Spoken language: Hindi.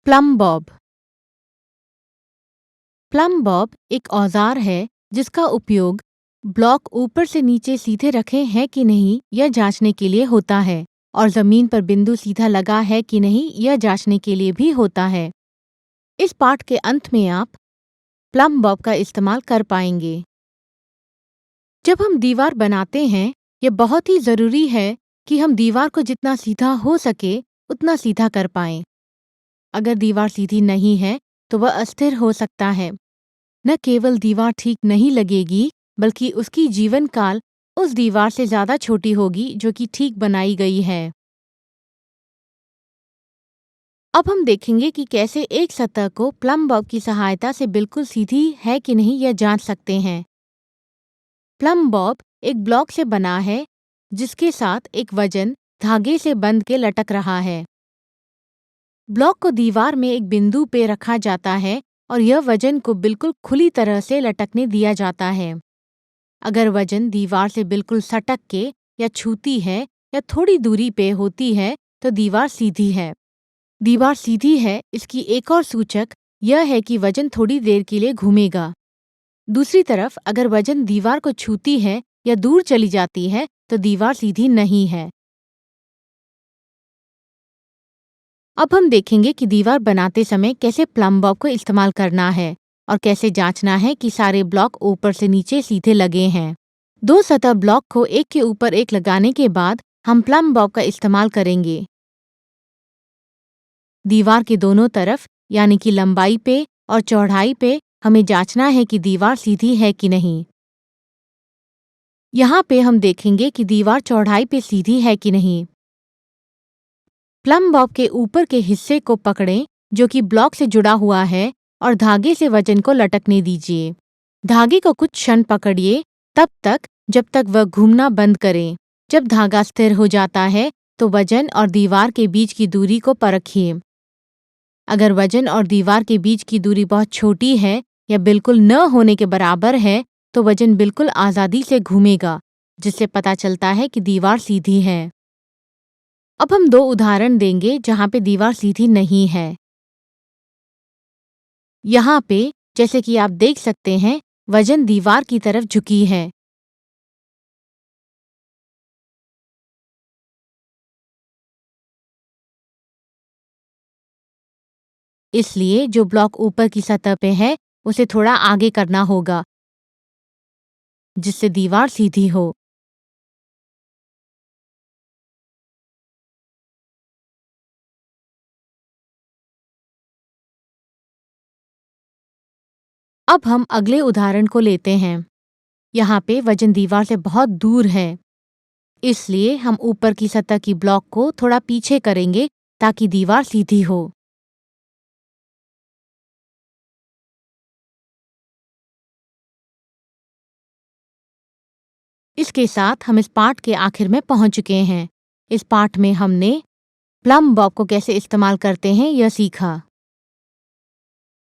Plum Bob. प्लम बॉब एक औजार है जिसका उपयोग ब्लॉक ऊपर से नीचे सीधे रखे हैं कि नहीं यह जांचने के लिए होता है और जमीन पर बिंदु सीधा लगा है कि नहीं यह जांचने के लिए भी होता है। इस पाठ के अंत में आप प्लम बॉब का इस्तेमाल कर पाएंगे। जब हम दीवार बनाते हैं यह बहुत ही जरूरी है कि हम दीवार को जितना सीधा हो सके उतना सीधा कर पाएं। अगर दीवार सीधी नहीं है तो वह अस्थिर हो सकता है। न केवल दीवार ठीक नहीं लगेगी बल्कि उसकी जीवन काल उस दीवार से ज्यादा छोटी होगी जो कि ठीक बनाई गई है। अब हम देखेंगे कि कैसे एक सतह को प्लम बॉब की सहायता से बिल्कुल सीधी है कि नहीं यह जांच सकते हैं। प्लम बॉब एक ब्लॉक से बना है जिसके साथ एक वजन धागे से बंध के लटक रहा है। ब्लॉक को दीवार में एक बिंदु पे रखा जाता है और यह वजन को बिल्कुल खुली तरह से लटकने दिया जाता है। अगर वजन दीवार से बिल्कुल सटक के या छूती है या थोड़ी दूरी पे होती है तो दीवार सीधी है। दीवार सीधी है इसकी एक और सूचक यह है कि वजन थोड़ी देर के लिए घूमेगा। दूसरी तरफ अगर वजन दीवार को छूती है या दूर चली जाती है तो दीवार सीधी नहीं है। अब हम देखेंगे कि दीवार बनाते समय कैसे प्लम बॉब को इस्तेमाल करना है और कैसे जांचना है कि सारे ब्लॉक ऊपर से नीचे सीधे लगे हैं। दो सतह ब्लॉक को एक के ऊपर एक लगाने के बाद हम प्लम बॉब का इस्तेमाल करेंगे। दीवार के दोनों तरफ यानी कि लंबाई पे और चौड़ाई पे हमें जांचना है कि दीवार सीधी है कि नहीं। यहाँ पे हम देखेंगे कि दीवार चौड़ाई पे सीधी है कि नहीं। प्लम बॉब के ऊपर के हिस्से को पकड़ें जो कि ब्लॉक से जुड़ा हुआ है और धागे से वजन को लटकने दीजिए। धागे को कुछ क्षण पकड़िए तब तक जब तक वह घूमना बंद करे। जब धागा स्थिर हो जाता है तो वजन और दीवार के बीच की दूरी को परखिए। अगर वजन और दीवार के बीच की दूरी बहुत छोटी है या बिल्कुल न होने के बराबर है तो वजन बिल्कुल आज़ादी से घूमेगा जिससे पता चलता है कि दीवार सीधी है। अब हम दो उदाहरण देंगे जहाँ पे दीवार सीधी नहीं है। यहाँ पे जैसे कि आप देख सकते हैं वजन दीवार की तरफ झुकी है। इसलिए जो ब्लॉक ऊपर की सतह पे है उसे थोड़ा आगे करना होगा जिससे दीवार सीधी हो। अब हम अगले उदाहरण को लेते हैं। यहाँ पे वजन दीवार से बहुत दूर है इसलिए हम ऊपर की सतह की ब्लॉक को थोड़ा पीछे करेंगे ताकि दीवार सीधी हो। इसके साथ हम इस पाठ के आखिर में पहुंच चुके हैं। इस पाठ में हमने प्लम बॉब को कैसे इस्तेमाल करते हैं यह सीखा।